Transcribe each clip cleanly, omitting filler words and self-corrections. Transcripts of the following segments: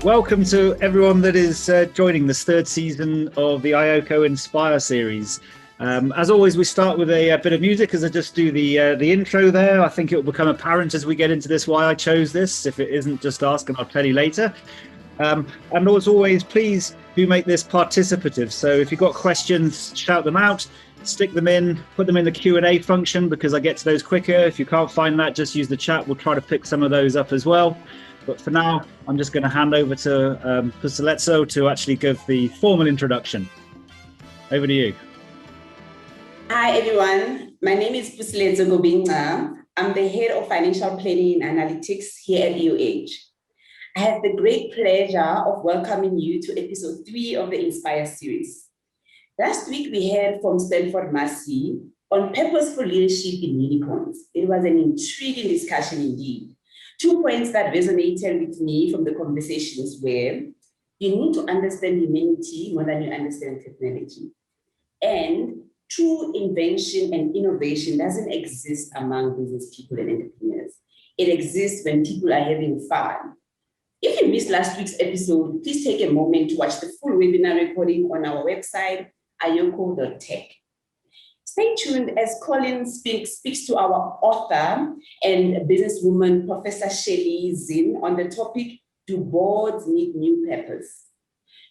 Welcome to everyone that is joining this third season of the IOCO Inspire series. As always, we start with a bit of music as I just do the intro there. I think it will become apparent as we get into this why I chose this. If it isn't, just ask and I'll tell you later. And as always, please do make this participative. So if you've got questions, shout them out, stick them in, put them in the Q&A function because I get to those quicker. If you can't find that, just use the chat. We'll try to pick some of those up as well. But for now, I'm just going to hand over to Pusaletso to actually give the formal introduction. Over to you. Hi, everyone. My name is Pusaletso Gobinga. I'm the head of financial planning and analytics here at EOH. I have the great pleasure of welcoming you to episode 3 of the Inspire series. Last week, we heard from Stanford Massey on purposeful leadership in unicorns. It was an intriguing discussion indeed. 2 points that resonated with me from the conversations were, you need to understand humanity more than you understand technology. And true invention and innovation doesn't exist among business people and entrepreneurs. It exists when people are having fun. If you missed last week's episode, please take a moment to watch the full webinar recording on our website, ioko.tech. Stay tuned as Colin speaks to our author and businesswoman, Professor Shirley Zinn, on the topic, do boards need new purpose?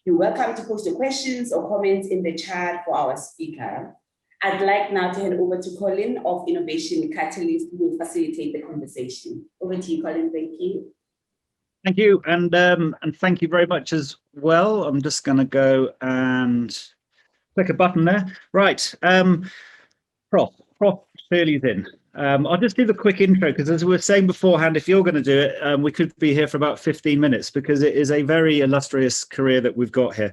You're welcome to post your questions or comments in the chat for our speaker. I'd like now to hand over to Colin of Innovation Catalyst, who will facilitate the conversation. Over to you, Colin. Thank you. Thank you, and thank you very much as well. I'm just going to go and click a button there. Right. Prof Shirley Zinn. I'll just give a quick intro because as we were saying beforehand, if you're going to do it, we could be here for about 15 minutes because it is a very illustrious career that we've got here.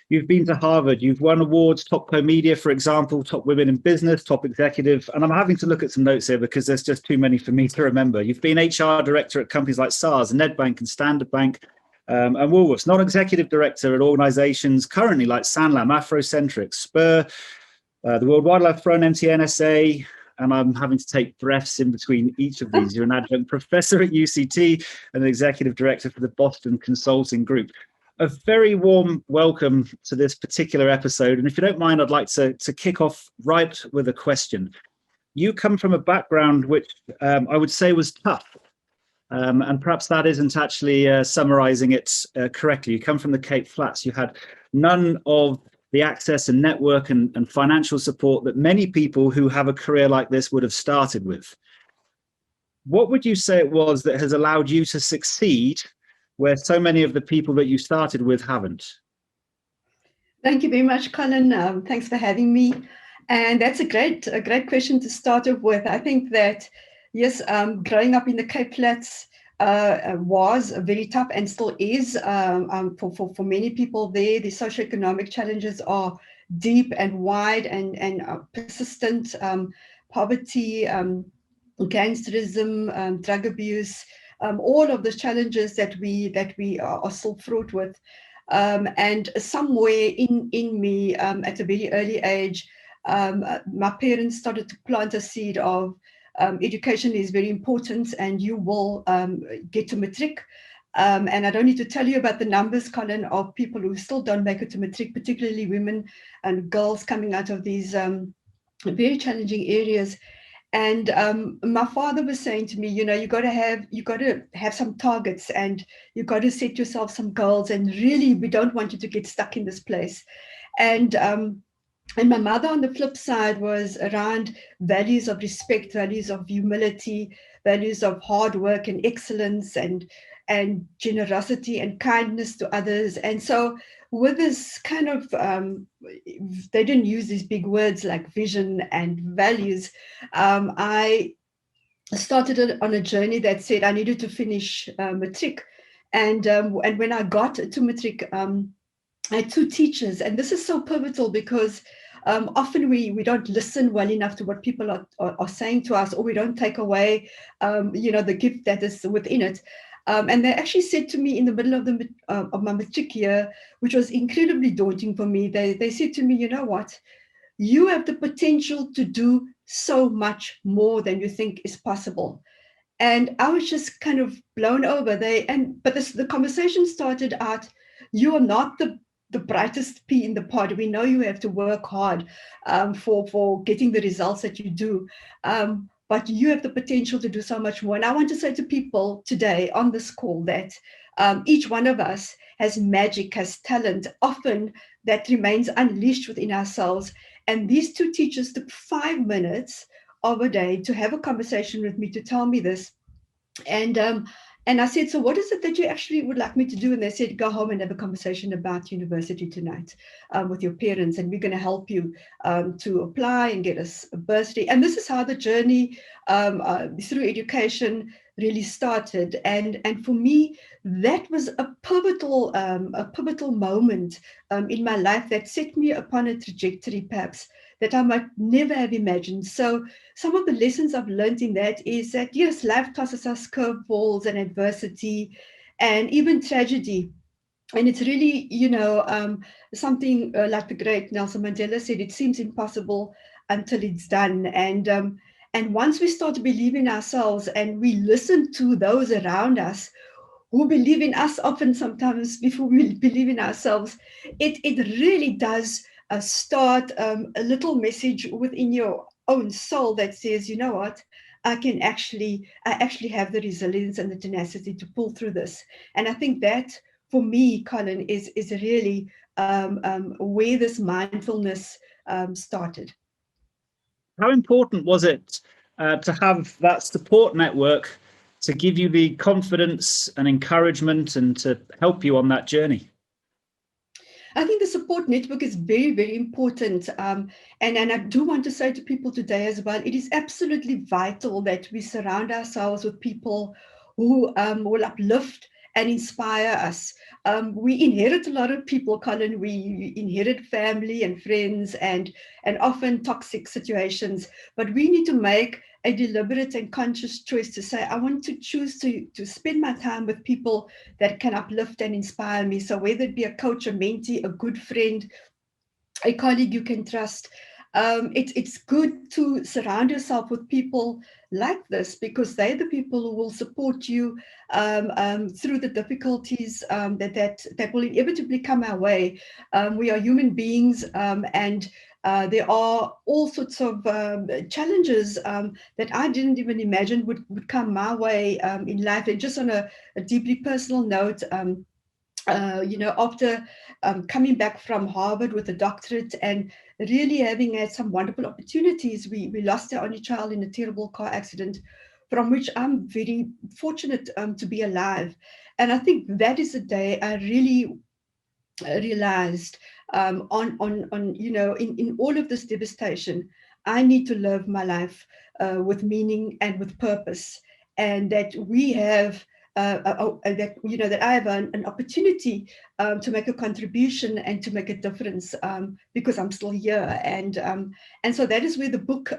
You've been to Harvard, you've won awards, top co-media, for example, top women in business, top executive, and I'm having to look at some notes here because there's just too many for me to remember. You've been HR director at companies like SARS, Nedbank and Standard Bank, and Woolworths, non-executive director at organizations currently like Sanlam, Afrocentric, Spur, the World Wildlife Fund, MTNSA, and I'm having to take breaths in between each of these. You're an adjunct professor at UCT and an executive director for the Boston Consulting Group. A very warm welcome to this particular episode. And if you don't mind, I'd like to kick off right with a question. You come from a background which I would say was tough. And perhaps that isn't actually summarizing it correctly. You come from the Cape Flats. You had none of the access and network and financial support that many people who have a career like this would have started with. What would you say it was that has allowed you to succeed where so many of the people that you started with haven't? Thank you very much, Colin. Thanks for having me. And that's a great question to start off with. I think that, yes, growing up in the Cape Flats was very tough and still is for many people there. The socioeconomic challenges are deep and wide and persistent. Poverty, gangsterism, drug abuse, all of the challenges that we are still fraught with. And somewhere in me at a very early age, my parents started to plant a seed of education is very important and you will get to matric. And I don't need to tell you about the numbers, Colin, of people who still don't make it to matric, particularly women and girls coming out of these very challenging areas. And my father was saying to me, you know, you got to have some targets and you got to set yourself some goals. And really, we don't want you to get stuck in this place. And my mother, on the flip side, was around values of respect, values of humility, values of hard work and excellence and generosity and kindness to others. And so with this kind of, they didn't use these big words like vision and values. I started on a journey that said I needed to finish matric. And when I got to matric, I had 2 teachers. And this is so pivotal because often we don't listen well enough to what people are saying to us, or we don't take away, the gift that is within it. And they actually said to me in the middle of my matric year, which was incredibly daunting for me, they said to me, you know what, you have the potential to do so much more than you think is possible. And I was just kind of blown over. The conversation started out, you are not the brightest pea in the pod. We know you have to work hard for getting the results that you do. But you have the potential to do so much more. And I want to say to people today on this call that each one of us has magic, has talent, often that remains unleashed within ourselves. And these two teachers took 5 minutes of a day to have a conversation with me, to tell me this. And I said, so what is it that you actually would like me to do? And they said, go home and have a conversation about university tonight with your parents, and we're going to help you to apply and get a bursary. And this is how the journey through education really started. And for me, that was a pivotal moment in my life that set me upon a trajectory, perhaps, that I might never have imagined. So some of the lessons I've learned in that is that, yes, life tosses us curveballs and adversity and even tragedy. And it's really, something like the great Nelson Mandela said, it seems impossible until it's done. And once we start to believe in ourselves and we listen to those around us who believe in us often sometimes before we believe in ourselves, it really does start a little message within your own soul that says, you know what, I actually have the resilience and the tenacity to pull through this. And I think that for me, Colin, is really where this mindfulness started. How important was it to have that support network to give you the confidence and encouragement and to help you on that journey? I think the support network is very, very important. And I do want to say to people today as well, it is absolutely vital that we surround ourselves with people who will uplift and inspire us. We inherit a lot of people, Colin. We inherit family and friends and often toxic situations, but we need to make a deliberate and conscious choice to say, I want to choose to spend my time with people that can uplift and inspire me. So whether it be a coach, a mentee, a good friend, a colleague you can trust, it's good to surround yourself with people like this, because they're the people who will support you through the difficulties that will inevitably come our way. We are human beings, and there are all sorts of challenges that I didn't even imagine would come my way in life. And just on a deeply personal note, after coming back from Harvard with a doctorate and really having had some wonderful opportunities, we lost our only child in a terrible car accident, from which I'm very fortunate to be alive. And I think that is the day I really realized in all of this devastation, I need to live my life with meaning and with purpose, and that we have that I have an opportunity to make a contribution and to make a difference because I'm still here. And so that is where the book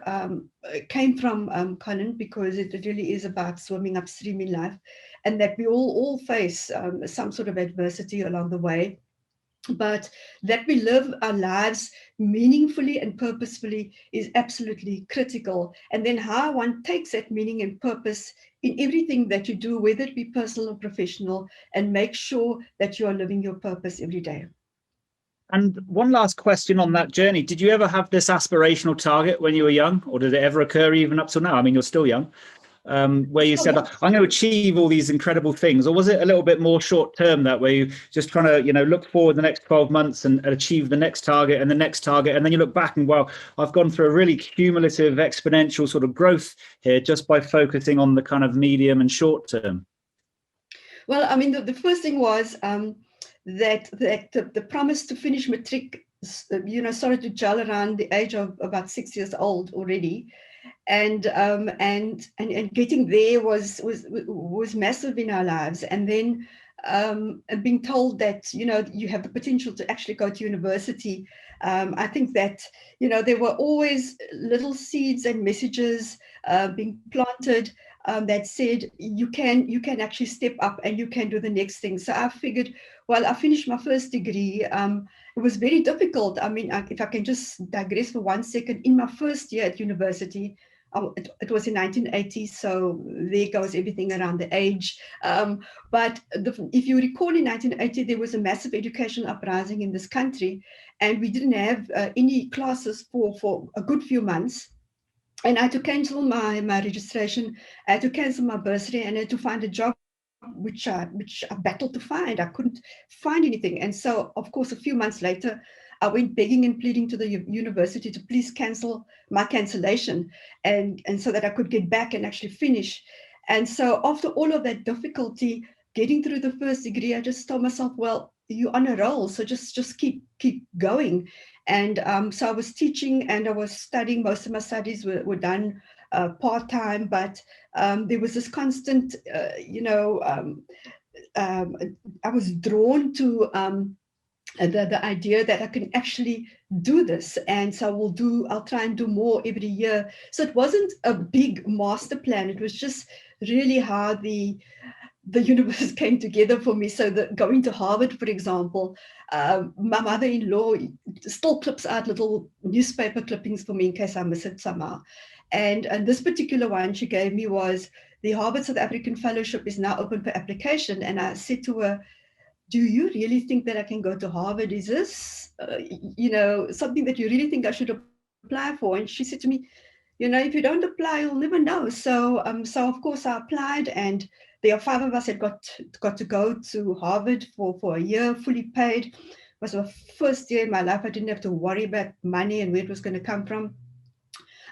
came from, Colin, because it really is about swimming upstream in life, and that we all face some sort of adversity along the way, but that we live our lives meaningfully and purposefully is absolutely critical. And then how one takes that meaning and purpose in everything that you do, whether it be personal or professional, and make sure that you are living your purpose every day. And one last question on that journey. Did you ever have this aspirational target when you were young, or did it ever occur even up till now? I mean, you're still young. Where you said, I'm going to achieve all these incredible things? Or was it a little bit more short term, that way you just trying to, look forward the next 12 months and achieve the next target and the next target? And then you look back and, well, I've gone through a really cumulative exponential sort of growth here just by focusing on the kind of medium and short term. Well, I mean, the first thing was that the promise to finish matric, started to gel around the age of about 6 years old already. And getting there was massive in our lives. And then being told that you have the potential to actually go to university, I think that there were always little seeds and messages being planted that said you can actually step up and you can do the next thing. So I figured, well, I finished my first degree. It was very difficult. I mean, if I can just digress for 1 second, in my first year at university, it was in 1980, so there goes everything around the age. But if you recall, in 1980, there was a massive education uprising in this country, and we didn't have any classes for a good few months. And I had to cancel my registration, I had to cancel my bursary, and I had to find a job which I battled to find. I couldn't find anything. And so, of course, a few months later, I went begging and pleading to the university to please cancel my cancellation, and so that I could get back and actually finish. And so after all of that difficulty getting through the first degree, I just told myself, well, you're on a roll, so just keep going. And so I was teaching and I was studying. Most of my studies were done part-time, but there was this constant, I was drawn to the idea that I can actually do this. And so I'll try and do more every year. So it wasn't a big master plan. It was just really how the universe came together for me. So that going to Harvard, for example, my mother-in-law still clips out little newspaper clippings for me in case I miss it somehow. And this particular one she gave me was the Harvard South African Fellowship is now open for application. And I said to her, do you really think that I can go to Harvard? Is this, something that you really think I should apply for? And she said to me, if you don't apply, you'll never know. So of course I applied, and there are 5 of us that got to go to Harvard for a year, fully paid. It was the first year in my life I didn't have to worry about money and where it was going to come from.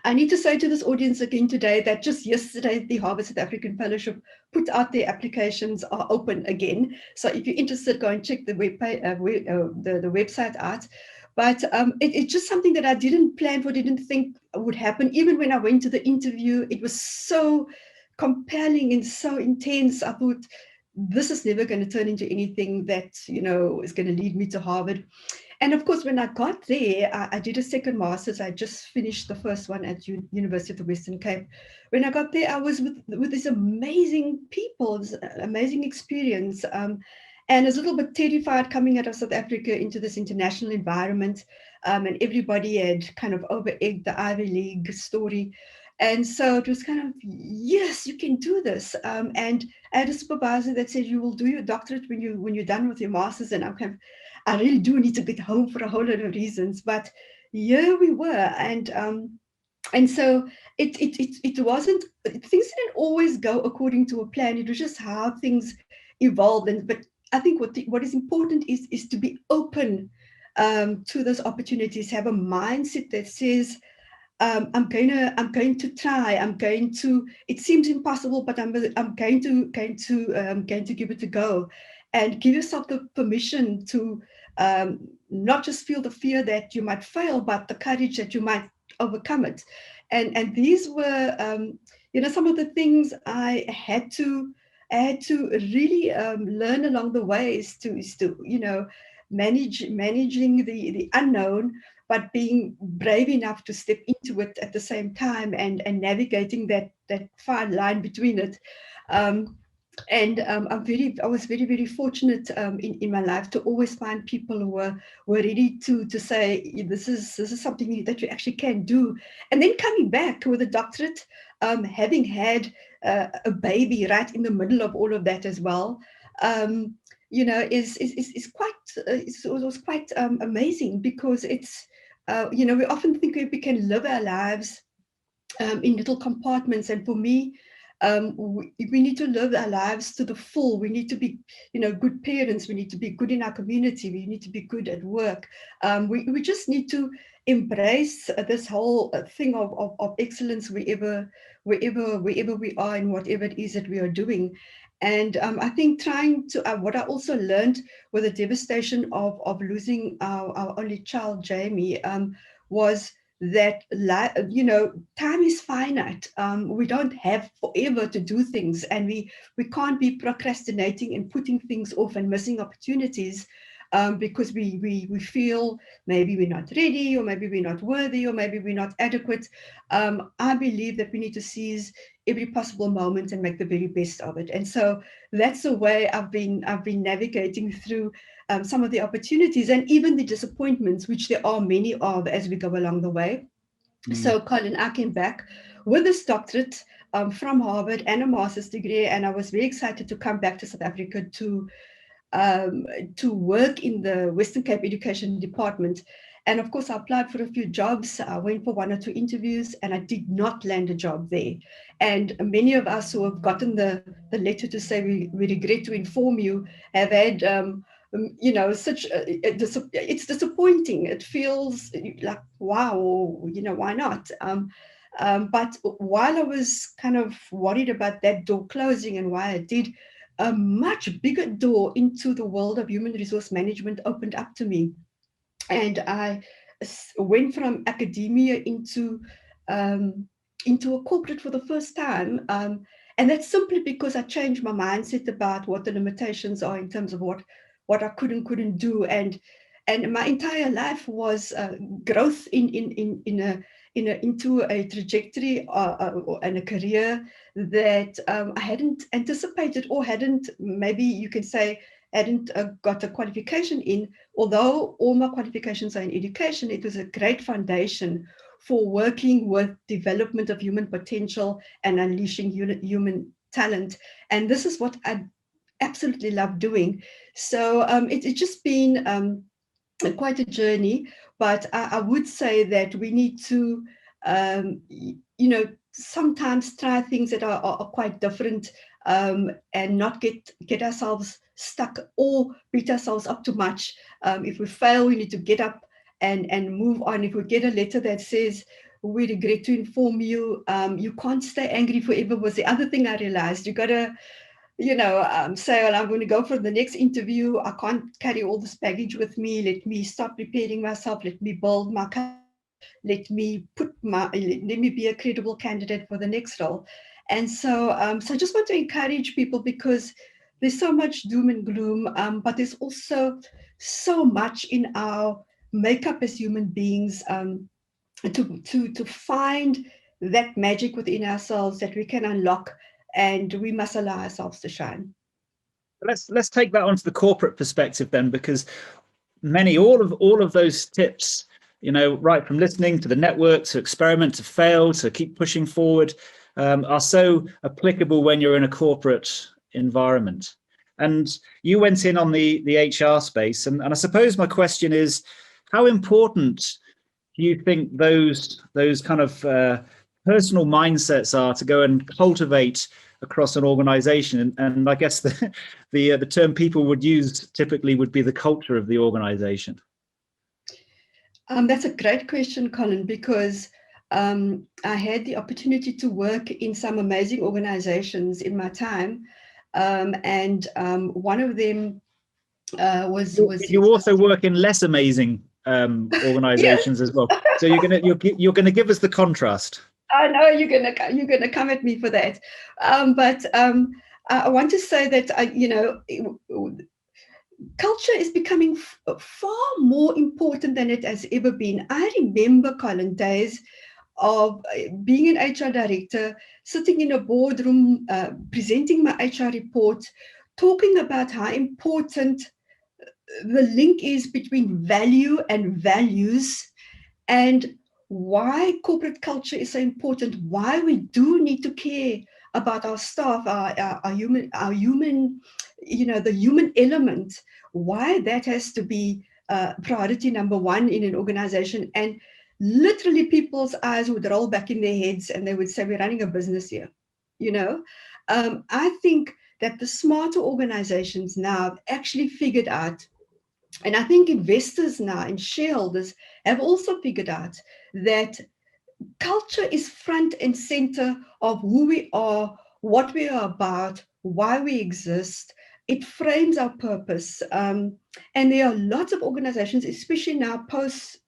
I need to say to this audience again today that just yesterday, the Harvard South African Fellowship put out their applications are open again. So if you're interested, go and check the website out. But it's just something that I didn't plan for, didn't think would happen. Even when I went to the interview, it was so compelling and so intense. I thought, this is never going to turn into anything that, is going to lead me to Harvard. And of course, when I got there, I did a second master's. I just finished the first one at University of the Western Cape. When I got there, I was with these amazing people, this amazing experience. And I was a little bit terrified coming out of South Africa into this international environment. And everybody had kind of over-egged the Ivy League story. And so it was kind of, yes, you can do this. And I had a supervisor that said, you will do your doctorate when you're done with your master's. And I'm kind of, I really do need to get home for a whole lot of reasons. But here we were. And so it wasn't, things didn't always go according to a plan. It was just how things evolved. But I think what is important is to be open to those opportunities, have a mindset that says, I'm going to try. It seems impossible, but I'm going to give it a go, and give yourself the permission to not just feel the fear that you might fail, but the courage that you might overcome it. And these were, some of the things I had to really learn along the way is to managing the unknown, but being brave enough to step into it at the same time and navigating that fine line between it. I was very, very fortunate in my life to always find people who were ready to say, this is something that you actually can do. And then coming back with a doctorate, having had a baby right in the middle of all of that as well, is quite amazing, because it's, we often think we can live our lives in little compartments. And for me, we need to live our lives to the full. We need to be, good parents. We need to be good in our community. We need to be good at work. We just need to embrace this whole thing of excellence wherever we are and whatever it is that we are doing. And I think what I also learned with the devastation of losing our only child, Jamie, was that, time is finite. We don't have forever to do things, and we can't be procrastinating and putting things off and missing opportunities because we feel maybe we're not ready, or maybe we're not worthy, or maybe we're not adequate. I believe that we need to seize every possible moment and make the very best of it. And so that's the way I've been navigating through some of the opportunities and even the disappointments, which there are many of as we go along the way. So Colin, I came back with this doctorate from Harvard and a master's degree, and I was very excited to come back to South Africa to work in the Western Cape Education Department. And of course, I applied for a few jobs. I went for 1 or 2 interviews, and I did not land a job there. And many of us who have gotten the letter to say we regret to inform you have had, such it's disappointing. It feels like, wow, why not? But while I was kind of worried about that door closing and why I did, a much bigger door into the world of human resource management opened up to me. And I went from academia into a corporate for the first time. And that's simply because I changed my mindset about what the limitations are in terms of what I could and couldn't do. And my entire life was growth into a trajectory and a career that I hadn't anticipated, or hadn't, maybe you can say, hadn't got a qualification in. Although all my qualifications are in education, it was a great foundation for working with development of human potential and unleashing human talent. And this is what I absolutely love doing. So it's just been quite a journey, but I would say that we need to, sometimes try things that are quite different, and not get ourselves stuck or beat ourselves up too much. If we fail, we need to get up and move on. If we get a letter that says, we regret to inform you, you can't stay angry forever, was the other thing I realized. You got to say, well, I'm going to go for the next interview. I can't carry all this baggage with me. Let me start preparing myself. Let me build my career. Let me be a credible candidate for the next role. And so I just want to encourage people, because there's so much doom and gloom, but there's also so much in our makeup as human beings, to find that magic within ourselves that we can unlock, and we must allow ourselves to shine. Let's take that onto the corporate perspective then, because all of those tips, right from listening to the network, to experiment, to fail, to keep pushing forward, are so applicable when you're in a corporate environment. And you went in on the HR space, and I suppose my question is, how important do you think those kind of personal mindsets are to go and cultivate across an organization? And I guess the term people would use typically would be the culture of the organization. That's a great question, Colin, because I had the opportunity to work in some amazing organizations in my time, and one of them was. You also work in less amazing organizations as well. So you're gonna give us the contrast. I know you're gonna come at me for that, but I want to say that culture is becoming far more important than it has ever been. I remember, Colin, days of being an HR director, sitting in a boardroom, presenting my HR report, talking about how important the link is between value and values, and why corporate culture is so important, why we do need to care about our staff, our human, the human element, why that has to be priority number one in an organization. And literally people's eyes would roll back in their heads and they would say, we're running a business here. I think that the smarter organizations now have actually figured out, and I think investors now and shareholders have also figured out, that culture is front and center of who we are, what we are about, why we exist. It frames our purpose. And there are lots of organizations, especially now post,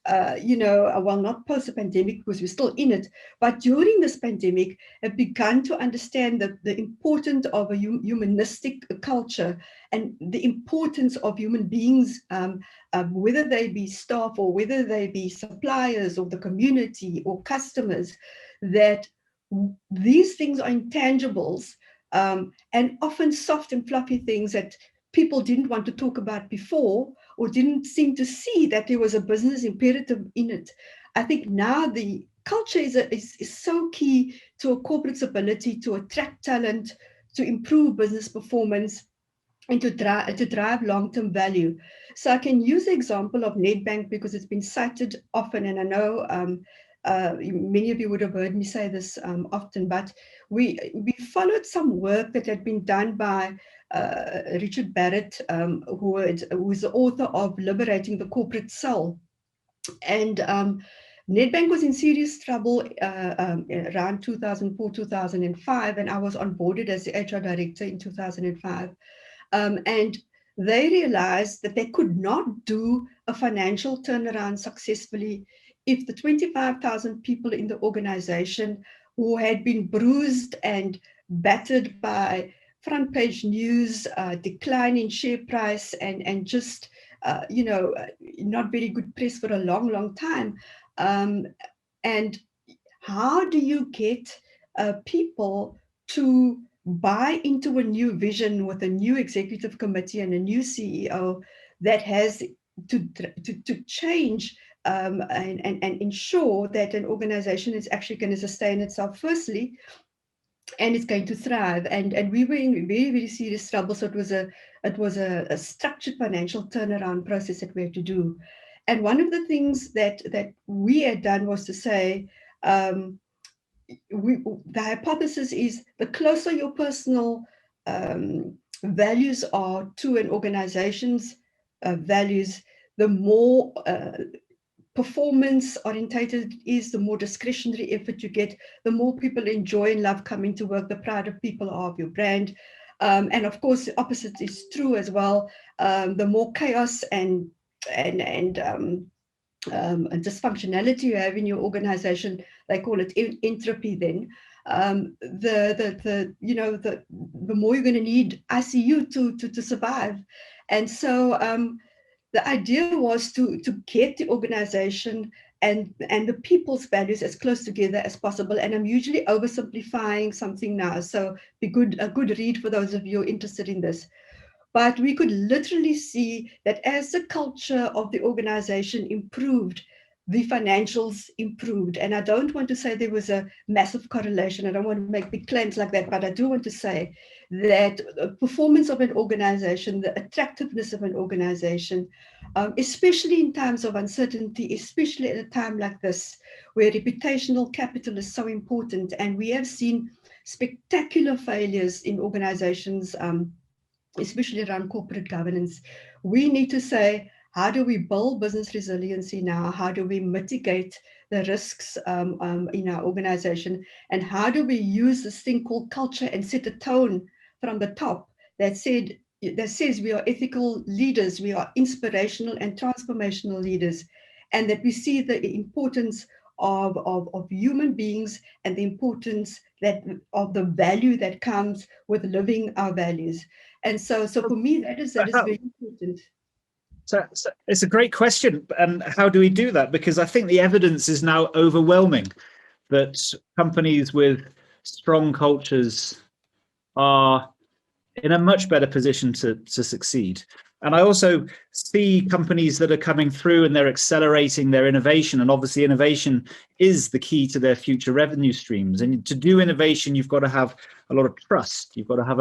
not post the pandemic because we're still in it, but during this pandemic have begun to understand the importance of a humanistic culture and the importance of human beings, whether they be staff or whether they be suppliers or the community or customers, that these things are intangibles, and often soft and fluffy things that people didn't want to talk about before, or didn't seem to see that there was a business imperative in it. I think now the culture is so key to a corporate's ability to attract talent, to improve business performance, and to drive long-term value. So I can use the example of Nedbank because it's been cited often, and I know many of you would have heard me say this often, but we followed some work that had been done by Richard Barrett, who is the author of Liberating the Corporate Soul. And Nedbank was in serious trouble around 2004, 2005, and I was onboarded as the HR director in 2005. And they realized that they could not do a financial turnaround successfully if the 25,000 people in the organization who had been bruised and battered by front page news, decline in share price, and just, not very good press for a long, long time. And how do you get people to buy into a new vision with a new executive committee and a new CEO that has to change and ensure that an organization is actually going to sustain itself firstly, and it's going to thrive. And we were in very, very serious trouble. So it was a structured financial turnaround process that we had to do. And one of the things that we had done was to say, the hypothesis is the closer your personal values are to an organization's values, the more performance orientated it is, the more discretionary effort you get, the more people enjoy and love coming to work, the prouder people are of your brand. And of course, the opposite is true as well. The more chaos and dysfunctionality you have in your organization, they call it entropy then, the more you're going to need ICU to survive. And so the idea was to get the organization and the people's values as close together as possible. And I'm usually oversimplifying something now, so a good read for those of you interested in this. But we could literally see that as the culture of the organization improved, the financials improved. And I don't want to say there was a massive correlation. I don't want to make big claims like that, but I do want to say that the performance of an organization, the attractiveness of an organization, especially in times of uncertainty, especially at a time like this, where reputational capital is so important. And we have seen spectacular failures in organizations, especially around corporate governance. We need to say, how do we build business resiliency now? How do we mitigate the risks in our organization? And how do we use this thing called culture and set a tone from the top that says we are ethical leaders, we are inspirational and transformational leaders, and that we see the importance of human beings and the importance of the value that comes with living our values. And so for me, that is very important. So it's a great question. And how do we do that? Because I think the evidence is now overwhelming that companies with strong cultures are in a much better position to succeed. And I also see companies that are coming through and they're accelerating their innovation. And obviously innovation is the key to their future revenue streams. And to do innovation, you've got to have a lot of trust. You've got to have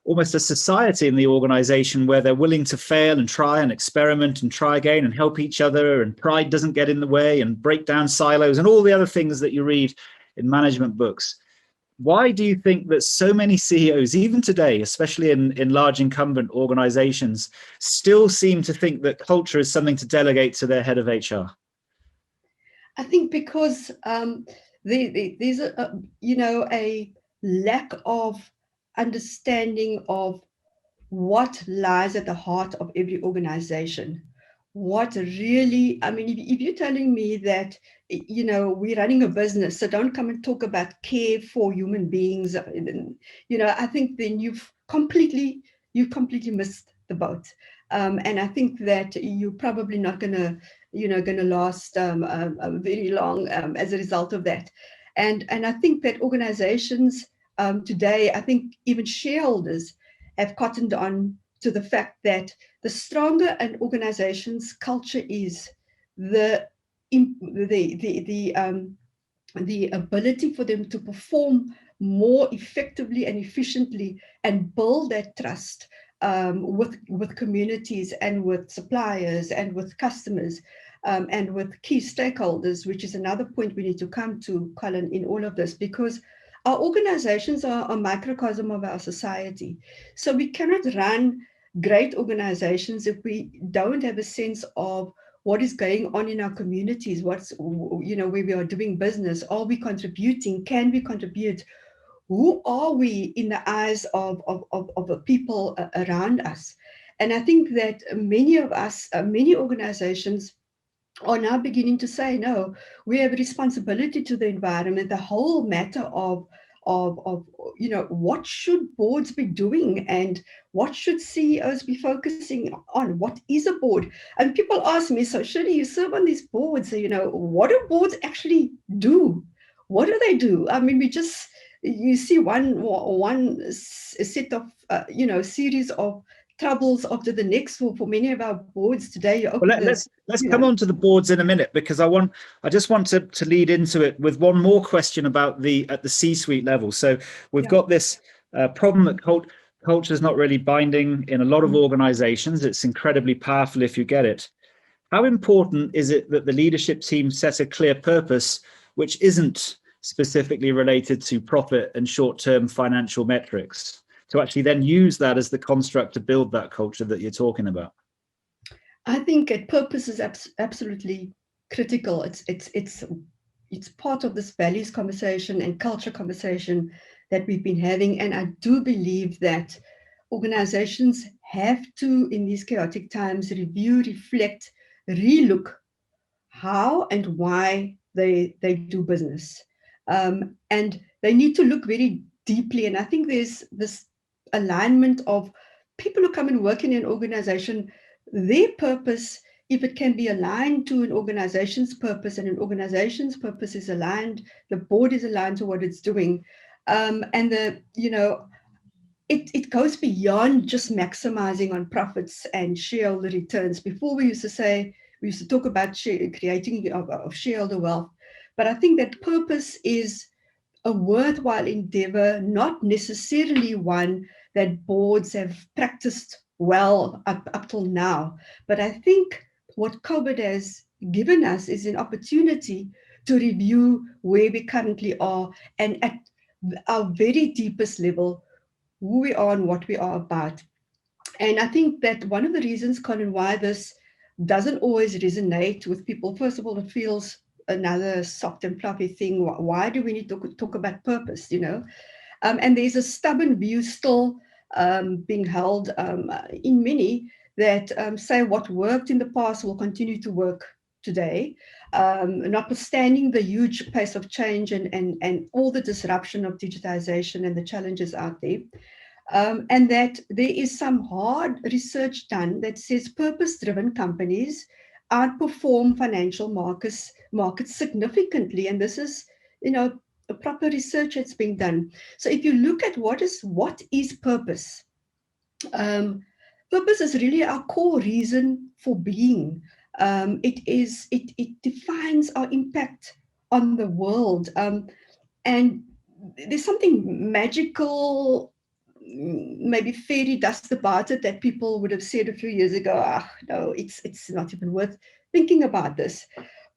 almost a society in the organization where they're willing to fail and try and experiment and try again and help each other, and pride doesn't get in the way, and break down silos and all the other things that you read in management books. Why do you think that so many CEOs, even today, especially in large incumbent organizations, still seem to think that culture is something to delegate to their head of HR? I think because there's a lack of understanding of what lies at the heart of every organization. What really, I mean, if you're telling me that, we're running a business, so don't come and talk about care for human beings, I think then you've completely missed the boat. And I think that you're probably not gonna last very long as a result of that. And I think that organizations today, I think even shareholders have cottoned on to the fact that the stronger an organization's culture is, the the ability for them to perform more effectively and efficiently and build that trust with communities and with suppliers and with customers and with key stakeholders, which is another point we need to come to, Colin, in all of this, because our organizations are a microcosm of our society. So we cannot run great organizations if we don't have a sense of what is going on in our communities, what's, where we are doing business, are we contributing, can we contribute, who are we in the eyes of the people around us. And I think that many of us, many organizations are now beginning to say, no, we have a responsibility to the environment, the whole matter of what should boards be doing and what should CEOs be focusing on? What is a board? And people ask me, so Shirley, you serve on these boards, what do boards actually do? What do they do? I mean, you see one set of, series of troubles after the next for many of our boards today. Let's come on to the boards in a minute, because I just want to lead into it with one more question about at the C-suite level. So we've got this problem that culture is not really binding in a lot of organizations. It's incredibly powerful if you get it. How important is it that the leadership team set a clear purpose, which isn't specifically related to profit and short-term financial metrics, to actually then use that as the construct to build that culture that you're talking about? I think purpose is absolutely critical. It's part of this values conversation and culture conversation that we've been having. And I do believe that organizations have to, in these chaotic times, review, reflect, relook how and why they do business. And they need to look very deeply. And I think there's this alignment of people who come and work in an organization, their purpose, if it can be aligned to an organization's purpose and an organization's purpose is aligned, the board is aligned to what it's doing. And it goes beyond just maximizing on profits and shareholder returns. Before we used to talk about creating of shareholder wealth, but I think that purpose is a worthwhile endeavor, not necessarily one that boards have practiced well up till now. But I think what COVID has given us is an opportunity to review where we currently are and at our very deepest level, who we are and what we are about. And I think that one of the reasons, Colin, why this doesn't always resonate with people, first of all, it feels another soft and fluffy thing. Why do we need to talk about purpose, and there's a stubborn view still being held in many that say what worked in the past will continue to work today, notwithstanding the huge pace of change and all the disruption of digitization and the challenges out there. And that there is some hard research done that says purpose-driven companies outperform financial markets significantly. And this is, a proper research that's being done. So if you look at what is purpose, purpose is really our core reason for being. It defines our impact on the world. And there's something magical, maybe fairy dust about it that people would have said a few years ago, no, it's not even worth thinking about this.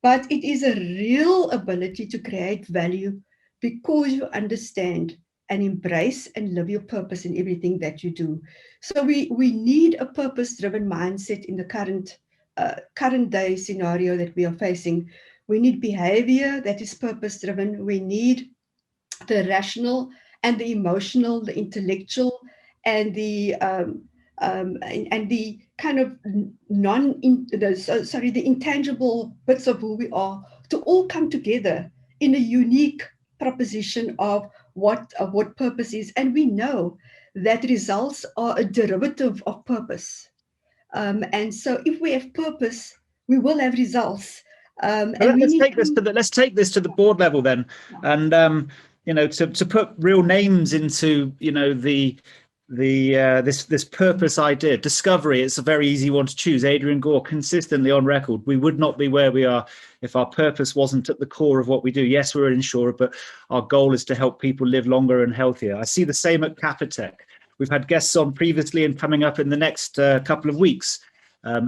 But it is a real ability to create value because you understand and embrace and live your purpose in everything that you do. So we need a purpose-driven mindset in the current day scenario that we are facing. We need behavior that is purpose-driven. We need the rational and the emotional, the intellectual, and the kind of the intangible bits of who we are to all come together in a unique proposition of what purpose is. And we know that results are a derivative of purpose. And so if we have purpose, we will have results. Let's take this to the board level then, and to put real names into the this purpose idea, discovery. It's a very easy one to choose. Adrian Gore, consistently on record, we would not be where we are if our purpose wasn't at the core of what we do. Yes, we're an insurer, but our goal is to help people live longer and healthier. I see the same at Capitec. We've had guests on previously and coming up in the next couple of weeks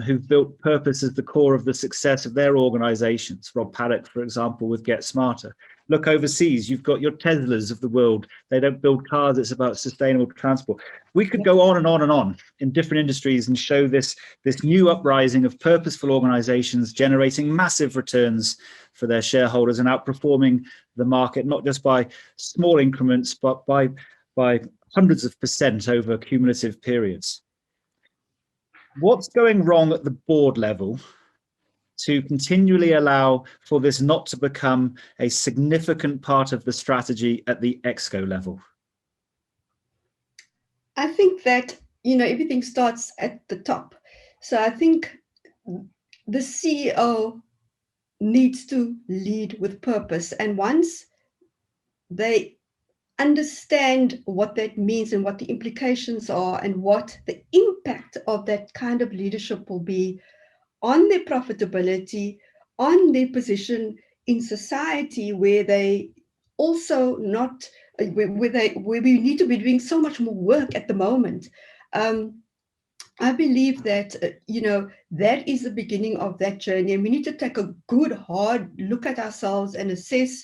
who've built purpose as the core of the success of their organizations. Rob Paddock, for example, with Get Smarter. Look overseas, you've got your Teslas of the world. They don't build cars, it's about sustainable transport. We could go on and on and on in different industries and show this new uprising of purposeful organizations generating massive returns for their shareholders and outperforming the market, not just by small increments, but by hundreds of % over cumulative periods. What's going wrong at the board level to continually allow for this not to become a significant part of the strategy at the exco level? I think that, everything starts at the top. So I think the CEO needs to lead with purpose. And once they understand what that means and what the implications are and what the impact of that kind of leadership will be on their profitability, on their position in society, where they also not where we need to be doing so much more work at the moment. I believe that that is the beginning of that journey, and we need to take a good hard look at ourselves and assess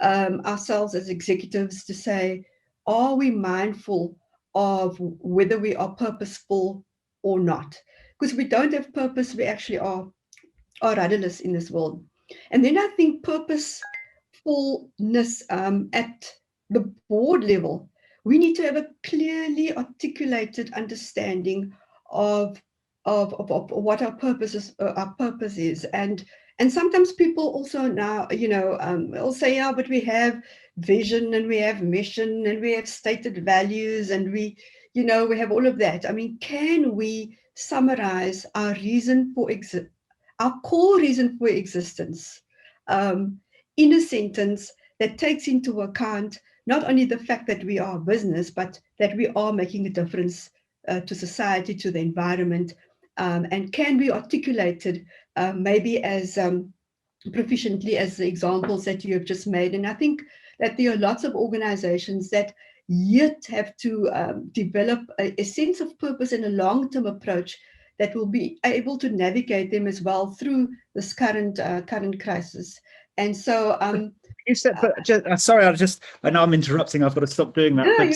ourselves as executives to say, are we mindful of whether we are purposeful or not? Because if we don't have purpose, we actually are rudderless in this world. And then I think purposefulness at the board level, we need to have a clearly articulated understanding of what our purpose is. And sometimes people also now, will say, yeah, but we have vision and we have mission and we have stated values and we have all of that. I mean, can we summarize our our core reason for existence in a sentence that takes into account not only the fact that we are a business, but that we are making a difference to society, to the environment, and can be articulated maybe as proficiently as the examples that you have just made. And I think that there are lots of organizations that yet have to develop a sense of purpose and a long-term approach that will be able to navigate them as well through this current crisis. And so you said, but sorry, I know I'm interrupting, I've got to stop doing that. No, but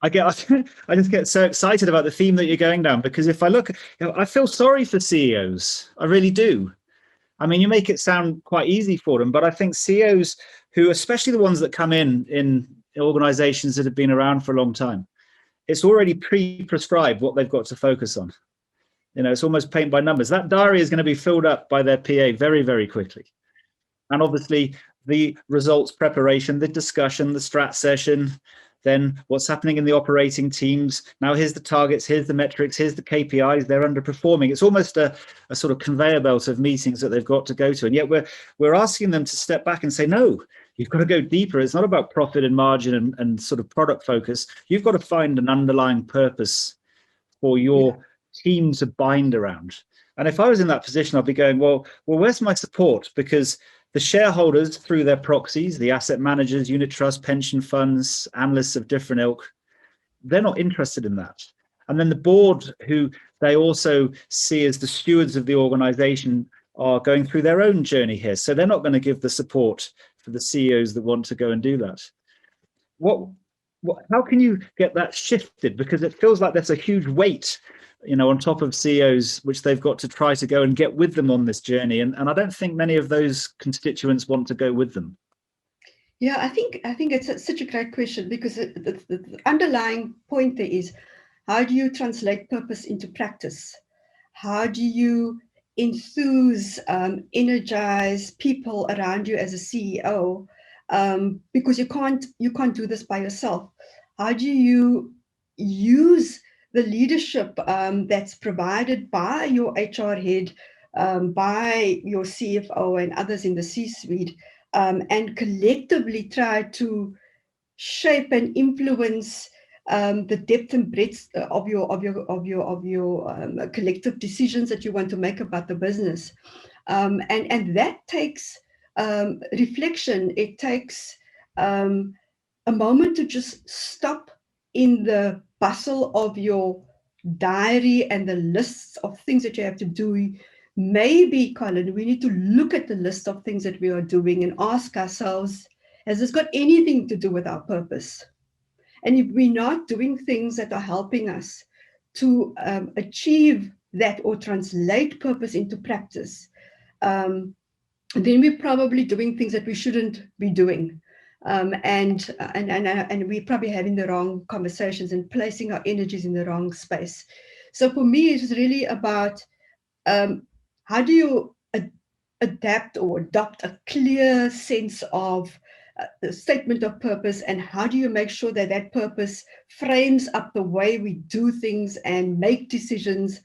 I just get so excited about the theme that you're going down, because if I look, I feel sorry for CEOs. I really do. I mean, you make it sound quite easy for them, but I think CEOs who, especially the ones that come in organizations that have been around for a long time, it's already pre-prescribed what they've got to focus on. It's almost paint by numbers. That diary is going to be filled up by their PA very, very quickly. And obviously the results preparation, the discussion, the strat session, then what's happening in the operating teams. Now here's the targets, here's the metrics, here's the KPIs, they're underperforming. It's almost a sort of conveyor belt of meetings that they've got to go to. And yet we're asking them to step back and say, no, you've got to go deeper. It's not about profit and margin and sort of product focus. You've got to find an underlying purpose for your team to bind around. And if I was in that position, I'd be going, well, where's my support? Because the shareholders, through their proxies, the asset managers, unit trust, pension funds, analysts of different ilk, they're not interested in that. And then the board, who they also see as the stewards of the organization, are going through their own journey here. So they're not going to give the support for the CEOs that want to go and do that. How can you get that shifted? Because it feels like there's a huge weight on top of CEOs, which they've got to try to go and get with them on this journey. And I don't think many of those constituents want to go with them. Yeah, I think it's such a great question, because the underlying point there is, how do you translate purpose into practice? How do you enthuse, energize people around you as a CEO? Because you can't do this by yourself. How do you use the leadership that's provided by your HR head, by your CFO and others in the C-suite, and collectively try to shape and influence the depth and breadth of your collective decisions that you want to make about the business, and that takes reflection. It takes a moment to just stop in the bustle of your diary and the lists of things that you have to do. Maybe, Colin, we need to look at the list of things that we are doing and ask ourselves, has this got anything to do with our purpose? And if we're not doing things that are helping us to achieve that or translate purpose into practice, then we're probably doing things that we shouldn't be doing. And we're probably having the wrong conversations and placing our energies in the wrong space. So for me, it's really about how do you adapt or adopt a clear sense of the statement of purpose, and how do you make sure that that purpose frames up the way we do things and make decisions?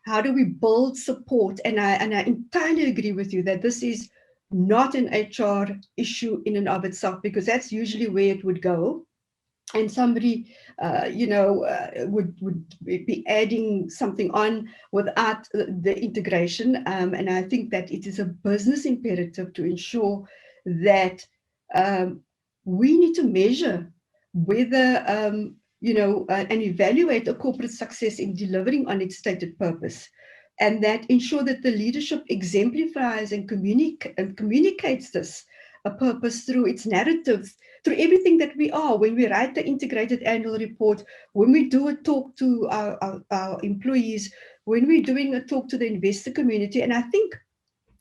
How do we build support? And I entirely agree with you that this is not an HR issue in and of itself, because that's usually where it would go. And somebody, would be adding something on without the integration. And I think that it is a business imperative to ensure that we need to measure whether, and evaluate a corporate success in delivering on its stated purpose, and that ensure that the leadership exemplifies and communicates this a purpose through its narratives, through everything that we are. When we write the integrated annual report, when we do a talk to our employees, when we're doing a talk to the investor community. And I think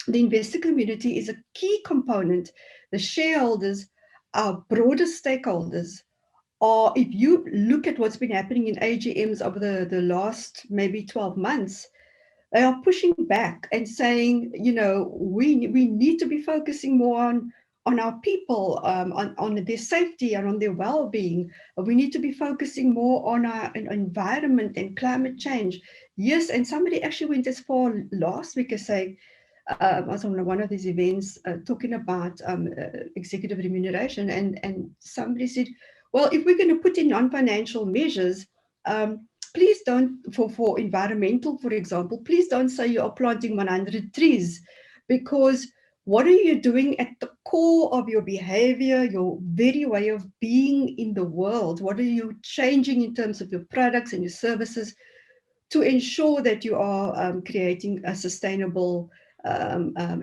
the investor community is a key component. The shareholders, our broader stakeholders, are, if you look at what's been happening in AGMs over the last maybe 12 months, they are pushing back and saying, we need to be focusing more on our people, on their safety and on their well-being. We need to be focusing more on our environment and climate change. Yes, and somebody actually went as far last week as saying, I was on one of these events talking about executive remuneration, and somebody said, well, if we're going to put in non-financial measures, please don't, for environmental, for example, please don't say you are planting 100 trees, because what are you doing at the core of your behavior, your very way of being in the world? What are you changing in terms of your products and your services to ensure that you are creating a sustainable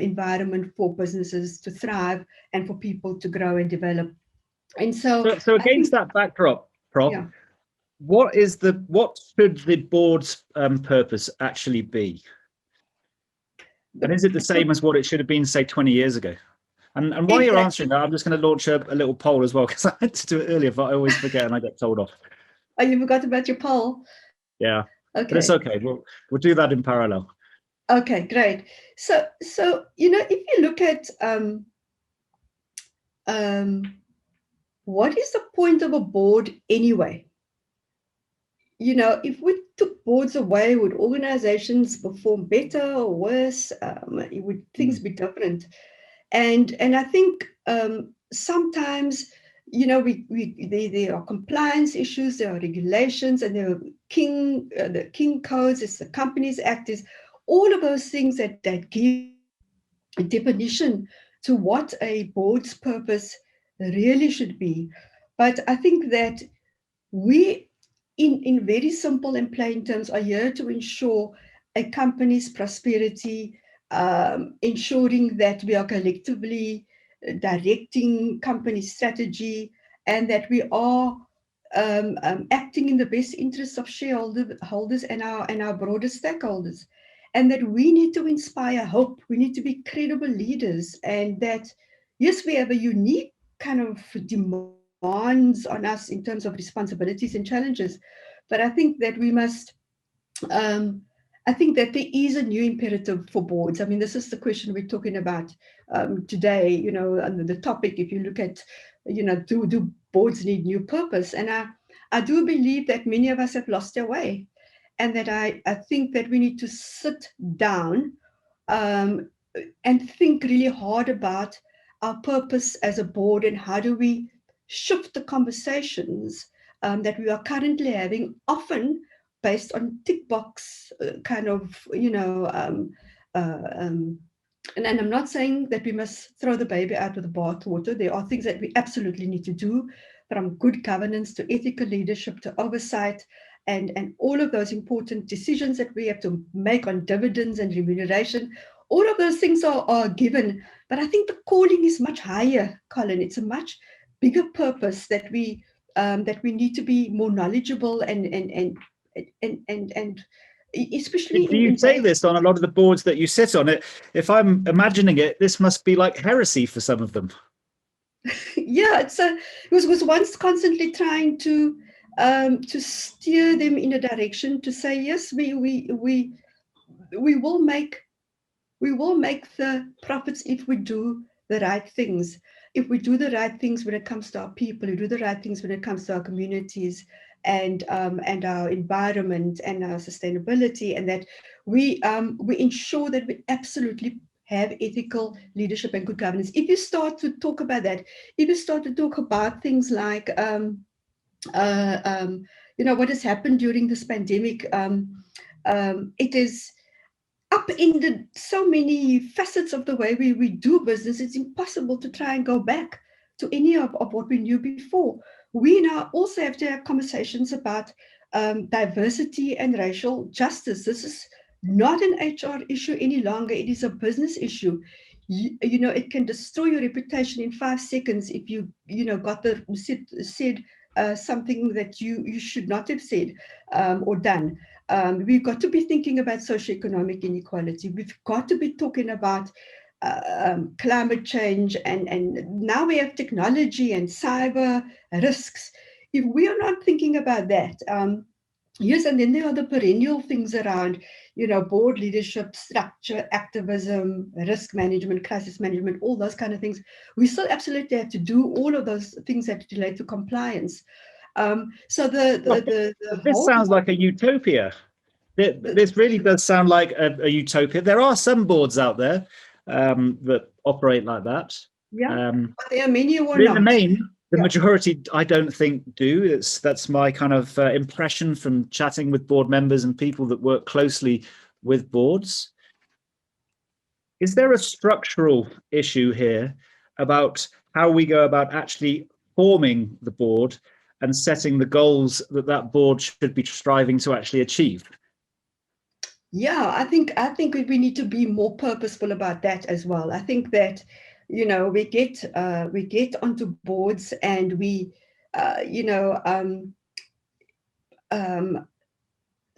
environment for businesses to thrive and for people to grow and develop? And so against that backdrop, Prof, yeah. what should the board's purpose actually be? And is it the same as what it should have been, say, 20 years ago? And while you're answering that, I'm just going to launch a little poll as well, because I had to do it earlier, but I always forget and I get told off. Oh, you forgot about your poll? Yeah. Okay. But it's okay. We'll do that in parallel. Okay, great. So if you look at what is the point of a board anyway? If we took boards away, would organizations perform better or worse? Would things be different? And I think sometimes, there are compliance issues, there are regulations, and there are the King codes, it's the Companies Act, is all of those things that give a definition to what a board's purpose really should be. But I think that we, in very simple and plain terms, are here to ensure a company's prosperity, ensuring that we are collectively directing company strategy, and that we are acting in the best interests of shareholders and our broader stakeholders, and that we need to inspire hope. We need to be credible leaders, and that, yes, we have a unique kind of demands on us in terms of responsibilities and challenges, but I think that we must I think that there is a new imperative for boards. I mean, this is the question we're talking about today, under the topic. If you look at, do boards need new purpose? And I do believe that many of us have lost their way, and that I think that we need to sit down and think really hard about our purpose as a board, and how do we shift the conversations that we are currently having, often based on tick box kind of, and I'm not saying that we must throw the baby out with the bathwater. There are things that we absolutely need to do, from good governance to ethical leadership to oversight, and all of those important decisions that we have to make on dividends and remuneration. All of those things are given, but I think the calling is much higher, Colin. It's a much bigger purpose that we need to be more knowledgeable and especially Do you say this on a lot of the boards that you sit on? It, if I'm imagining it, this must be like heresy for some of them. Yeah, it was once constantly trying to steer them in a direction to say, yes, we will make the profits if we do the right things. If we do the right things when it comes to our people, we do the right things when it comes to our communities and our environment and our sustainability, and that we ensure that we absolutely have ethical leadership and good governance. If you start to talk about that, if you start to talk about things like what has happened during this pandemic, it is upended so many facets of the way we do business. It's impossible to try and go back to any of what we knew before. We now also have to have conversations about diversity and racial justice. This is not an HR issue any longer. It is a business issue. It can destroy your reputation in 5 seconds if you got said something that you should not have said or done. We've got to be thinking about socioeconomic inequality. We've got to be talking about climate change, and now we have technology and cyber risks. If we are not thinking about that, yes, and then there are the perennial things around, board leadership, structure, activism, risk management, crisis management, all those kind of things. We still absolutely have to do all of those things that relate to compliance. This sounds like a utopia. This really does sound like a utopia. There are some boards out there that operate like that. Yeah, but there are many who are in not. the main, the majority, I don't think, do. That's my kind of impression from chatting with board members and people that work closely with boards. Is there a structural issue here about how we go about actually forming the board and setting the goals that board should be striving to actually achieve? Yeah, I think we need to be more purposeful about that as well. I think that we get onto boards and we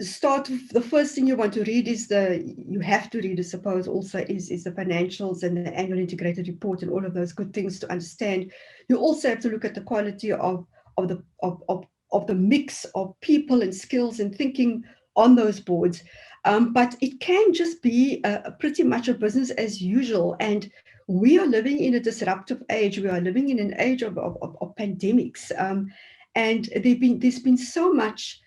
start with the first thing you want to read is you have to read, I suppose, also is the financials and the annual integrated report and all of those good things to understand. You also have to look at the quality of the mix of people and skills and thinking on those boards. But it can just be pretty much a business as usual. And we are living in a disruptive age. We are living in an age of pandemics. And there's been so much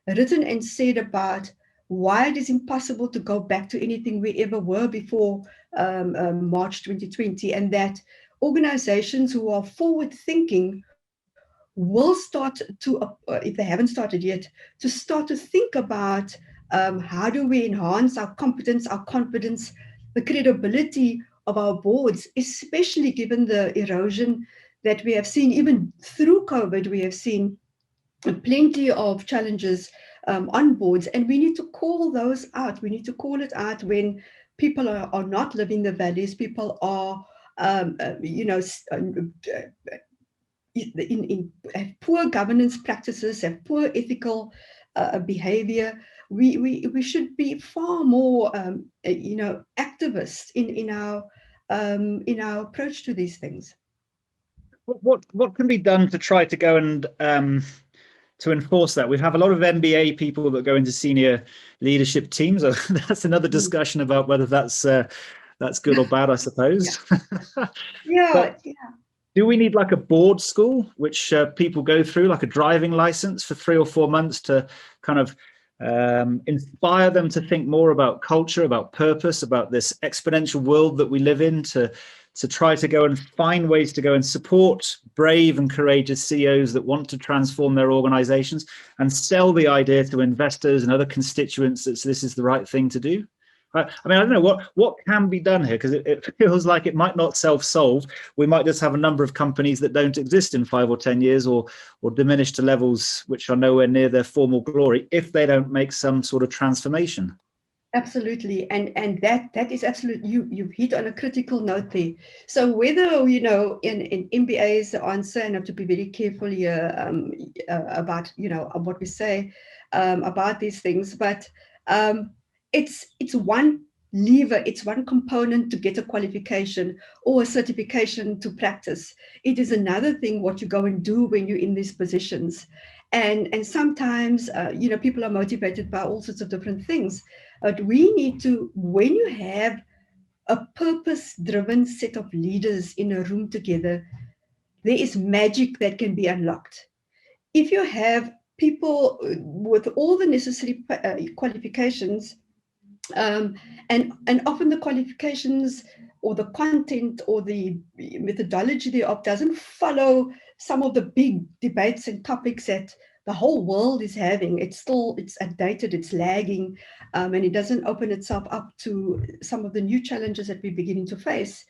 written and said about why it is impossible to go back to anything we ever were before March 2020, and that organizations who are forward thinking will start to, if they haven't started yet, to start to think about how do we enhance our competence, our confidence, the credibility of our boards, especially given the erosion that we have seen. Even through COVID, we have seen plenty of challenges on boards, and we need to call those out. We need to call it out when people are not living the values, people are have poor governance practices, have poor ethical behavior. We should be far more activist in our approach to these things. What can be done to try to go and to enforce that? We have a lot of MBA people that go into senior leadership teams. That's another discussion about whether that's good or bad, I suppose. Yeah. Do we need like a board school, which people go through, like a driving license for 3 or 4 months to kind of inspire them to think more about culture, about purpose, about this exponential world that we live in, to to try to go and find ways to go and support brave and courageous CEOs that want to transform their organizations and sell the idea to investors and other constituents that this is the right thing to do? I mean, I don't know what can be done here, because it feels like it might not self-solve. We might just have a number of companies that don't exist in 5 or 10 years, or diminish to levels which are nowhere near their formal glory if they don't make some sort of transformation. Absolutely, and that is absolutely, you've hit on a critical note there. So whether, you know, in MBA's answer, and I have to be very careful here about, you know, what we say about these things, but it's one lever, it's one component to get a qualification or a certification to practice. It is another thing what you go and do when you're in these positions. And sometimes, you know, people are motivated by all sorts of different things. But we need to, when you have a purpose-driven set of leaders in a room together, there is magic that can be unlocked. If you have people with all the necessary qualifications, and often the qualifications or the content or the methodology thereof doesn't follow some of the big debates and topics that the whole world is having. It's outdated, it's lagging, and it doesn't open itself up to some of the new challenges that we're beginning to face.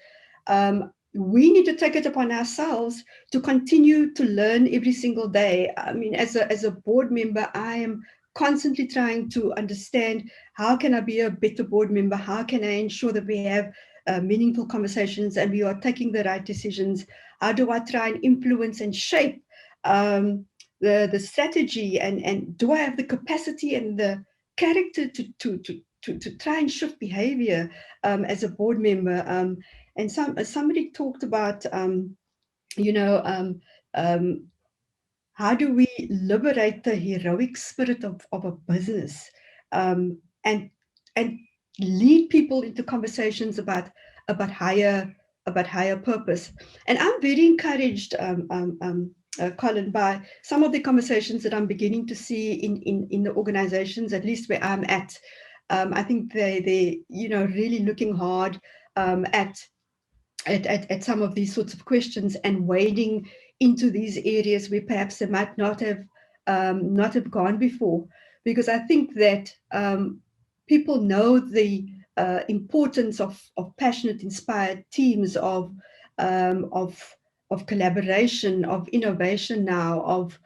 We need to take it upon ourselves to continue to learn every single day. I mean, as a board member, I am constantly trying to understand, how can I be a better board member? How can I ensure that we have meaningful conversations and we are taking the right decisions? How do I try and influence and shape the strategy? And do I have the capacity and the character to try and shift behavior as a board member? And somebody talked about, you know, how do we liberate the heroic spirit of a business, and lead people into conversations about higher purpose? And I'm very encouraged, Colin, by some of the conversations that I'm beginning to see in the organizations, at least where I'm at. I think they you know, really looking hard at some of these sorts of questions and wading into these areas where perhaps they might not have gone before, because I think that people know the importance of passionate, inspired teams, of collaboration, of innovation now, of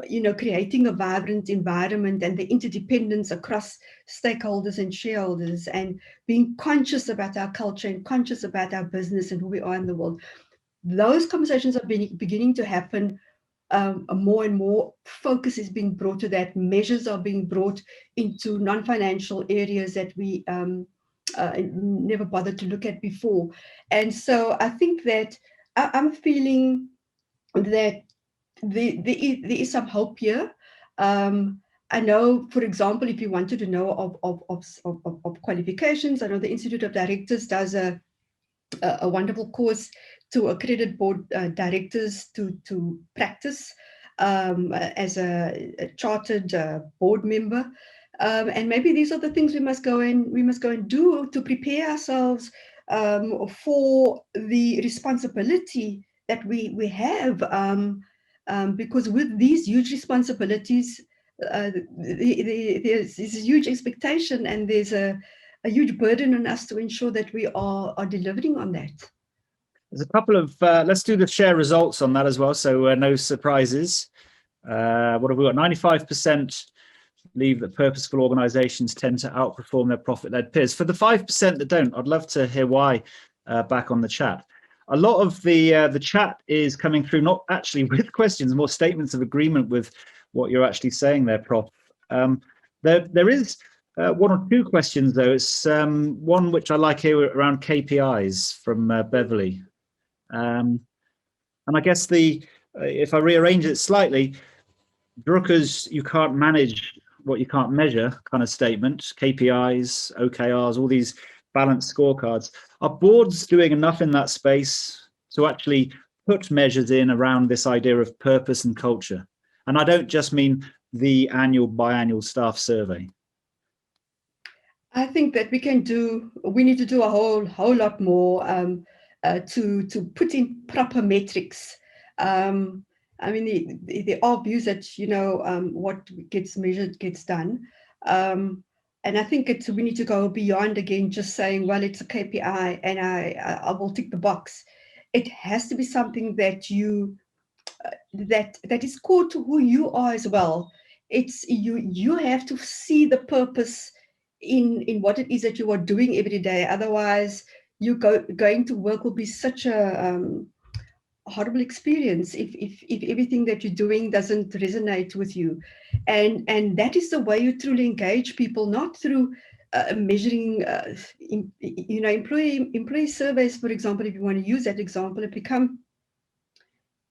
you know, creating a vibrant environment and the interdependence across stakeholders and shareholders, and being conscious about our culture and conscious about our business and who we are in the world. Those conversations are beginning to happen. More and more focus is being brought to that. Measures are being brought into non-financial areas that we never bothered to look at before. And so I think that I'm feeling that there is some hope here. I know, for example, if you wanted to know of qualifications, I know the Institute of Directors does a wonderful course to accredit board directors to practice as a chartered board member. And maybe these are the things we must go and do to prepare ourselves for the responsibility that we have. Because with these huge responsibilities, there's this huge expectation, and there's a huge burden on us to ensure that we are delivering on that. There's a couple of, let's do the share results on that as well, so no surprises. What have we got? 95% believe that purposeful organizations tend to outperform their profit-led peers. For the 5% that don't, I'd love to hear why back on the chat. A lot of the chat is coming through, not actually with questions, more statements of agreement with what you're actually saying there, Prof. There is one or two questions, though. It's one which I like here around KPIs from Beverly. And I guess if I rearrange it slightly, Drucker's "you can't manage what you can't measure" kind of statement, KPIs, OKRs, all these balanced scorecards. Are boards doing enough in that space to actually put measures in around this idea of purpose and culture? And I don't just mean the annual, biannual staff survey. I think that we need to do a whole lot more. to put in proper metrics. I mean, there are views that, you know, what gets measured gets done. And I think we need to go beyond, again, just saying, well, it's a KPI and I will tick the box. It has to be something that that is core to who you are as well. It's you have to see the purpose in what it is that you are doing every day. Otherwise, going to work will be such a horrible experience if everything that you're doing doesn't resonate with you. And that is the way you truly engage people, not through measuring you know, employee surveys, for example. If you want to use that example, it become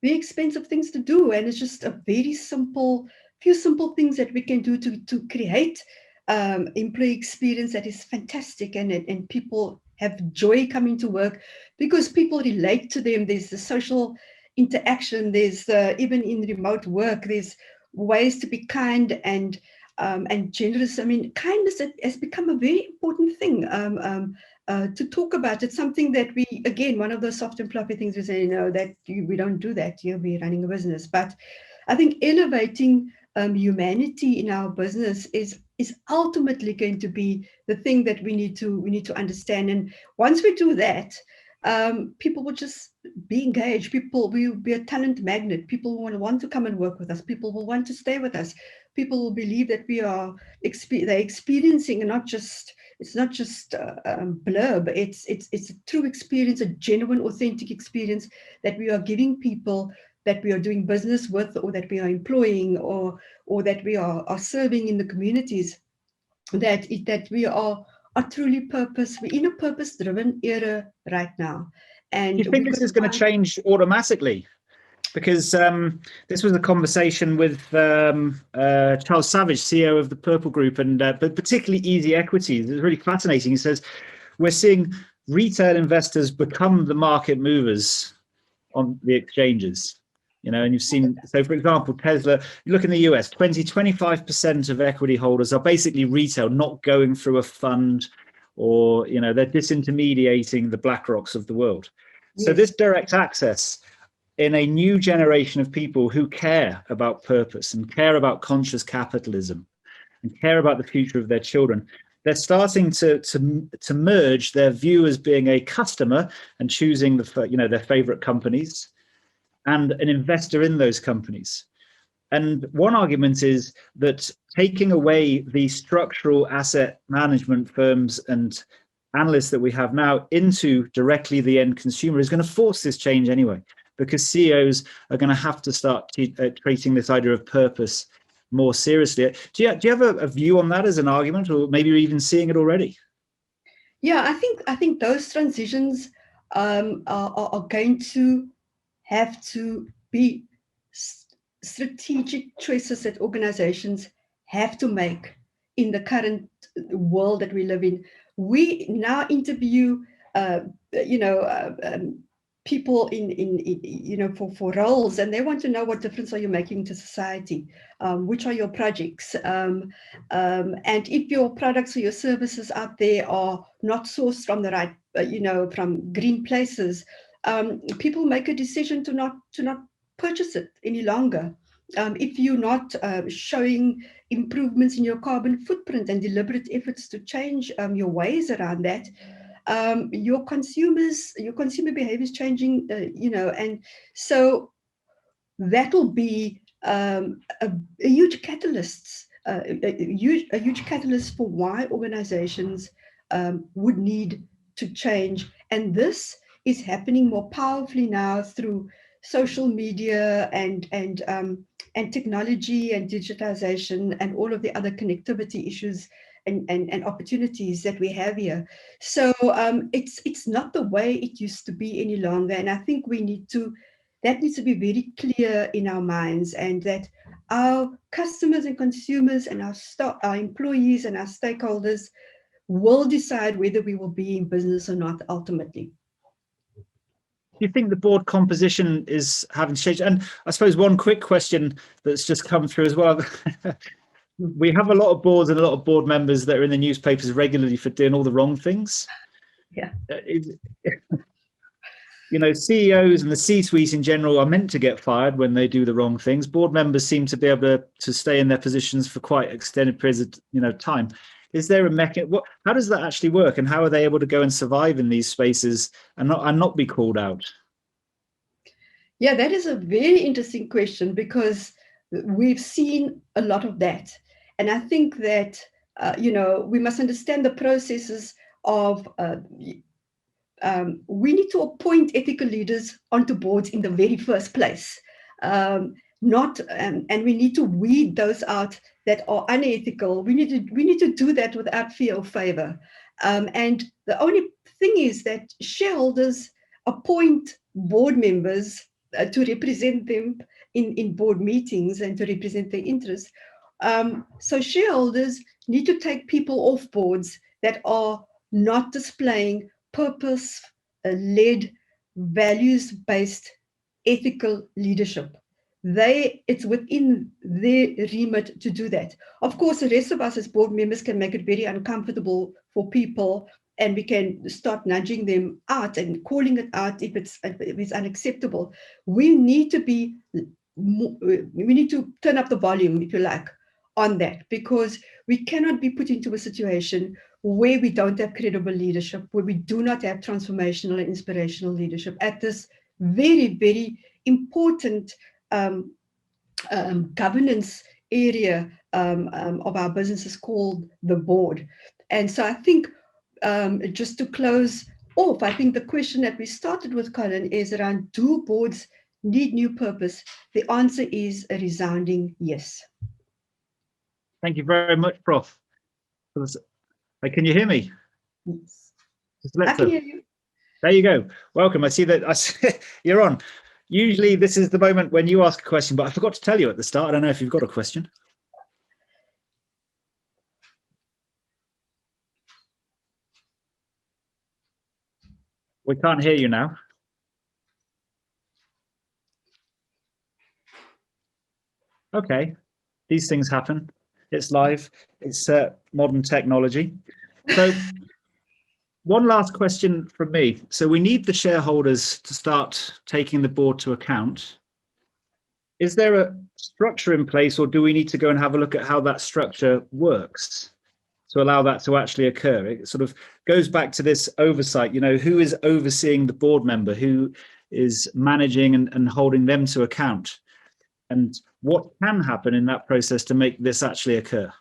very expensive things to do, and it's just a very few simple things that we can do to create employee experience that is fantastic, and people have joy coming to work because people relate to them. There's the social interaction. There's even in remote work, there's ways to be kind and generous. I mean, kindness has become a very important thing to talk about. It's something that we, again, one of those soft and fluffy things we say, no, that we don't do that here, we're running a business. But I think elevating humanity in our business is ultimately going to be the thing that we need to understand. And once we do that, people will just be engaged. People will be a talent magnet. People will want to come and work with us. People will want to stay with us. People will believe that they're experiencing, and it's not just blurb. It's a true experience, a genuine, authentic experience that we are giving people, that we are doing business with, or that we are employing, or that we are serving in the communities. That we are truly purpose. We're in a purpose-driven era right now. And do you think this is going to change automatically? Because this was a conversation with Charles Savage, CEO of the Purple Group, and but particularly Easy Equities. It's really fascinating. He says, we're seeing retail investors become the market movers on the exchanges. You know, and you've seen, so for example, Tesla, you look in the US, 25% of equity holders are basically retail, not going through a fund, or, you know, they're disintermediating the BlackRocks of the world. Yes. So this direct access in a new generation of people who care about purpose and care about conscious capitalism and care about the future of their children, they're starting to merge their view as being a customer and choosing their favorite companies, and an investor in those companies. And one argument is that taking away the structural asset management firms and analysts that we have now into directly the end consumer is going to force this change anyway, because CEOs are going to have to start treating this idea of purpose more seriously. Do you have a view on that as an argument, or maybe you're even seeing it already? Yeah, I think those transitions are going to have to be strategic choices that organizations have to make in the current world that we live in. We now interview, people in for roles, and they want to know what difference are you making to society, which are your projects, and if your products or your services out there are not sourced from the right, from green places. People make a decision to not purchase it any longer. If you're not showing improvements in your carbon footprint and deliberate efforts to change your ways around that, your consumer behavior is changing, and so that will be a huge catalyst, a huge catalyst for why organizations would need to change. And this is happening more powerfully now through social media and technology and digitization and all of the other connectivity issues and opportunities that we have here. So it's not the way it used to be any longer. And I think that needs to be very clear in our minds, and that our customers and consumers and our employees and our stakeholders will decide whether we will be in business or not ultimately. Do you think the board composition is having to change? And I suppose one quick question that's just come through as well. We have a lot of boards and a lot of board members that are in the newspapers regularly for doing all the wrong things. Yeah. you know, CEOs and the C-suite in general are meant to get fired when they do the wrong things. Board members seem to be able to stay in their positions for quite extended periods of, you know, time. Is there a mechanism? How does that actually work, and how are they able to go and survive in these spaces and not be called out? Yeah, that is a very interesting question, because we've seen a lot of that. And I think that, you know, we must understand the processes of, we need to appoint ethical leaders onto boards in the very first place. And we need to weed those out that are unethical. We need to do that without fear or favor. And the only thing is that shareholders appoint board members to represent them in board meetings and to represent their interests. So shareholders need to take people off boards that are not displaying purpose-led, values-based ethical leadership. It's within their remit to do that. Of course, the rest of us as board members can make it very uncomfortable for people, and we can start nudging them out and calling it out if it's unacceptable. We need to turn up the volume, if you like, on that, because we cannot be put into a situation where we don't have credible leadership, where we do not have transformational and inspirational leadership at this very, very important governance area of our businesses called the board. And so I think, just to close off, I think the question that we started with, Colin, is around, do boards need new purpose? The answer is a resounding yes. Thank you very much, Prof. Can you hear me? Yes. I can hear you. There you go. Welcome. I see that you're on. Usually this is the moment when you ask a question, but I forgot to tell you at the start. I don't know if you've got a question. We can't hear you now. Okay, these things happen. It's live. It's modern technology. So one last question from me. So we need the shareholders to start taking the board to account. Is there a structure in place, or do we need to go and have a look at how that structure works to allow that to actually occur? It sort of goes back to this oversight, you know, who is overseeing the board member, who is managing and holding them to account, and what can happen in that process to make this actually occur?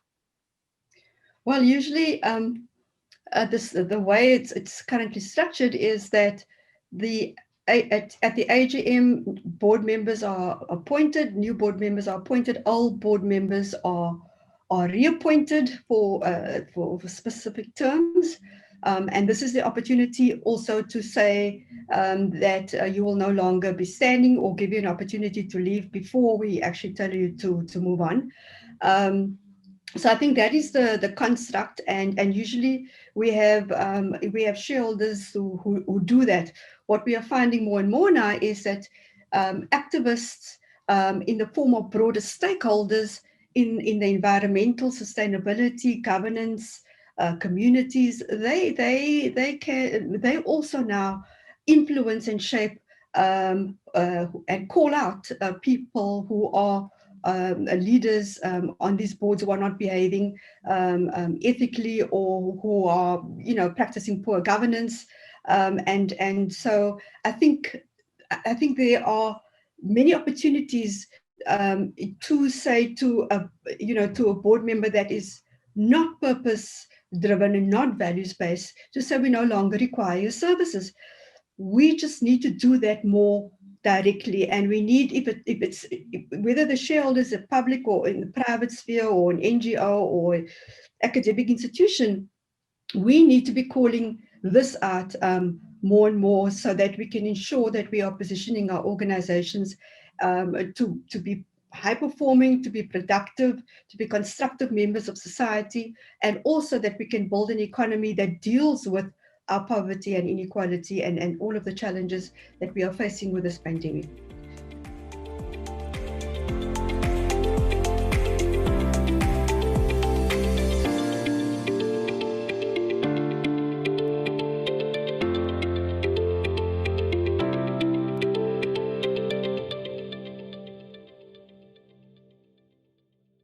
Well, usually the way it's currently structured is that at the AGM, board members are appointed, new board members are appointed, old board members are reappointed for specific terms. And this is the opportunity also to say that you will no longer be standing, or give you an opportunity to leave before we actually tell you to move on. So I think that is the construct, and usually we have shareholders who do that. What we are finding more and more now is that activists in the form of broader stakeholders in the environmental, sustainability, governance, communities, they also now influence and shape and call out people who are leaders on these boards who are not behaving ethically, or who are, you know, practicing poor governance, and so I think there are many opportunities to say to a board member that is not purpose driven and not values based, to say we no longer require your services. We just need to do that more directly, and we need, if whether the shareholders are public or in the private sphere or an NGO or academic institution, we need to be calling this out more and more, so that we can ensure that we are positioning our organizations to be high performing, to be productive, to be constructive members of society, and also that we can build an economy that deals with our poverty and inequality and all of the challenges that we are facing with this pandemic.